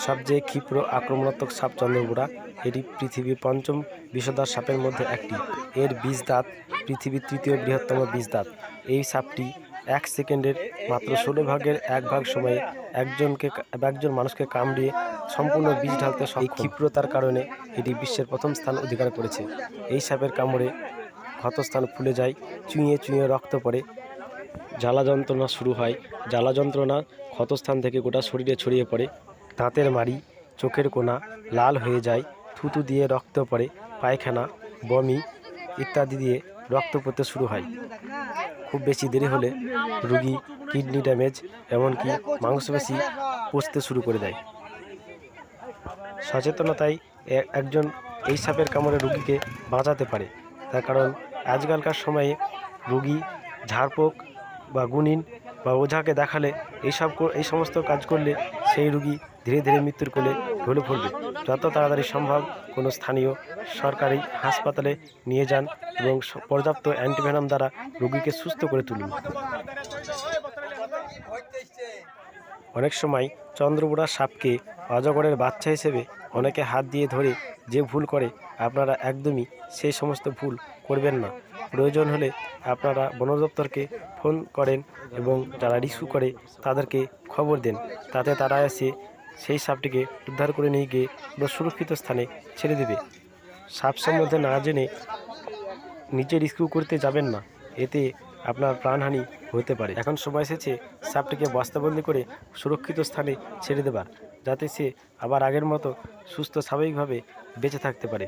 সবচেয়ে ক্ষিপ্র আক্রমণাত্মক সাপ চন্দ্রবোড়া। এটি পৃথিবীর পঞ্চম বিষধর সাপের মধ্যে একটি। এর বিষ দাঁত পৃথিবীর তৃতীয় বৃহত্তম বিষ দাঁত। এই সাপটি 1 সেকেন্ডের মাত্র 16 ভাগের 1 ভাগ সময়ে একজন মানুষকে কামড়িয়ে সম্পূর্ণ বিষ ঢালতে সক্ষম। এই ক্ষিপ্রতার কারণে এটি বিশ্বের প্রথম স্থান অধিকার করেছে। এই সাপের কামড়ে ক্ষতস্থান ফুলে যায়, চুঁইয়ে চুঁইয়ে রক্ত পড়ে, জ্বালা যন্ত্রণা শুরু হয়। জ্বালা যন্ত্রণা ক্ষতস্থান থেকে গোটা শরীরে ছড়িয়ে পড়ে। দাঁতের মাড়ি, চোখের কোনা লাল হয়ে যায়, থুতু দিয়ে রক্ত পড়ে, পায়খানা, বমি ইত্যাদি দিয়ে রক্ত পড়তে শুরু হয়। খুব বেশি দেরি হলে রোগী কিডনি ড্যামেজ, এমনকি মাংসপেশি পচতে শুরু করে দেয়। সচেতনতায় একজন এই সাপের কামড়ে রোগীকে বাঁচাতে পারে। তার কারণ আজকালকার সময়ে রোগী ঝাড়ফুঁক বা গুণিন বা ওঝাকে দেখালে এই সমস্ত কাজ করলে সেই রোগী ধীরে ধীরে মৃত্যুর কোলে ঢলে পড়বে। যত তাড়াতাড়ি সম্ভব কোনো স্থানীয় সরকারি হাসপাতালে নিয়ে যান এবং পর্যাপ্ত অ্যান্টিভেনাম দ্বারা রোগীকে সুস্থ করে তুলুন। অনেক সময় চন্দ্রবোড়া সাপকে অজগরের বাচ্চা হিসেবে অনেকে হাত দিয়ে ধরে যে ভুল করে, আপনারা একদমই সেই সমস্ত ভুল করবেন না। প্রয়োজন হলে আপনারা বন দপ্তরকে ফোন করেন এবং যারা রিস্কিউ করে তাদেরকে খবর দেন। তাতে তারা এসে সেই সাপটিকে উদ্ধার করে নিয়ে গিয়ে পুরো সুরক্ষিত স্থানে ছেড়ে দেবে। সাপ সম্বন্ধে না জেনে নিজে রিস্কিউ করতে যাবেন না, এতে আপনার প্রাণহানি হতে পারে। এখন সময় এসেছে সাপটিকে বস্তাবন্দি করে সুরক্ষিত স্থানে ছেড়ে দেবার, যাতে সে আবার আগের মতো সুস্থ স্বাভাবিকভাবে বেঁচে থাকতে পারে।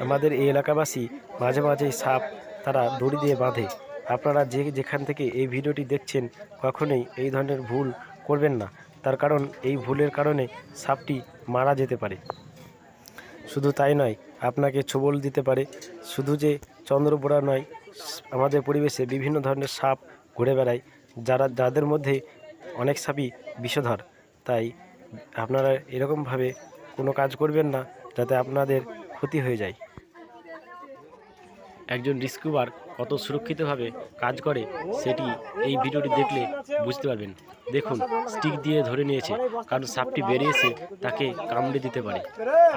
আমাদের এই এলাকাবাসী মাঝে মাঝেই সাপ তারা দড়ি দিয়ে বাঁধে। আপনারা যেখান থেকে এই ভিডিওটি দেখছেন কখনোই এই ধরনের ভুল করবেন না। তার কারণ এই ভুলের কারণে সাপটি মারা যেতে পারে। শুধু তাই নয়, আপনাকে ছোবল দিতে পারে। শুধু যে চন্দ্রবোড়া নয়, আমাদের পরিবেশে বিভিন্ন ধরনের সাপ ঘুরে বেড়ায়, যাদের মধ্যে অনেক সাপই বিষধর। তাই আপনারা এরকমভাবে কোনো কাজ করবেন না যাতে আপনাদের ক্ষতি হয়ে যায়। একজন রিস্কিউয়ার কত সুরক্ষিতভাবে কাজ করে সেটি এই ভিডিওটি দেখলে বুঝতে পারবেন। দেখুন, স্টিক দিয়ে ধরে নিয়েছে, কারণ সাপটি বেরিয়েছে তাকে কামড়ে দিতে পারে।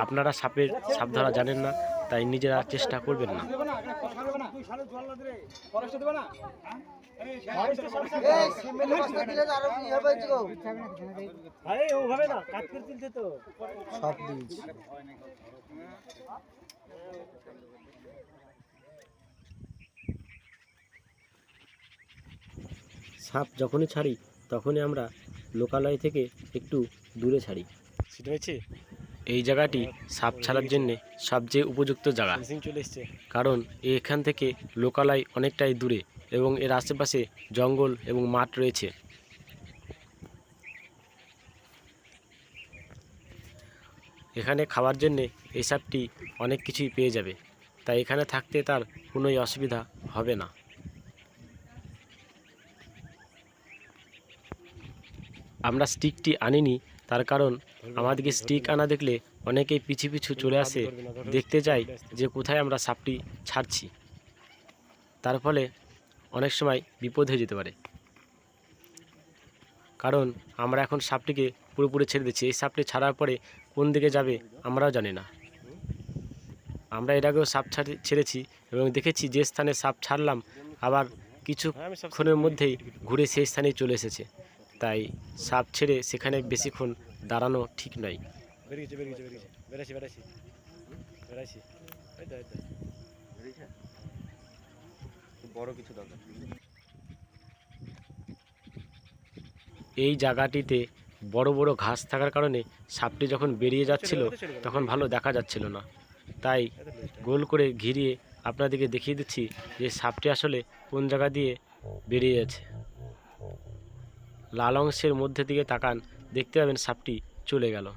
আপনারা সাপ ধরা জানেন না, তাই নিজেরা চেষ্টা করবেন না। সাপ যখনই ছাড়ি তখনই আমরা লোকালয় থেকে একটু দূরে ছাড়ি। সেটা হচ্ছে এই জায়গাটি সাপ ছাড়ার জন্যে সবচেয়ে উপযুক্ত জায়গা, কারণ এখান থেকে লোকালয় অনেকটাই দূরে এবং এর আশেপাশে জঙ্গল এবং মাঠ রয়েছে। এখানে খাওয়ার জন্যে এই সাপটি অনেক কিছুই পেয়ে যাবে, তাই এখানে থাকতে তার কোনোই অসুবিধা হবে না। আমরা স্টিকটি আনিনি, তার কারণ আমাদেরকে স্টিক আনা দেখলে অনেকেই পিছু পিছু চলে আসে, দেখতে চাই যে কোথায় আমরা সাপটি ছাড়ছি। তার ফলে অনেক সময় বিপদ হয়ে যেতে পারে, কারণ আমরা এখন সাপটিকে পুরোপুরি ছেড়ে দিচ্ছি। এই সাপটি ছাড়ার পরে কোন দিকে যাবে আমরাও জানি না। আমরা এর আগেও সাপ ছেড়েছি এবং দেখেছি যে স্থানে সাপ ছাড়লাম আবার কিছুক্ষণের মধ্যেই ঘুরে সেই স্থানেই চলে এসেছে। তাই সাপ ছেড়ে সেখানে বেশিক্ষণ দাঁড়ানো ঠিক নয়। এই জায়গাটিতে বড় বড় ঘাস থাকার কারণে সাপটি যখন বেরিয়ে যাচ্ছিল তখন ভালো দেখা যাচ্ছিল না। তাই গোল করে ঘিরিয়ে আপনাদেরকে দেখিয়ে দিচ্ছি যে সাপটি আসলে কোন জায়গা দিয়ে বেরিয়ে যাচ্ছে। লাল অংশের মধ্যে দিকে তাকান, দেখতে পাবেন সাপটি চলে গেল।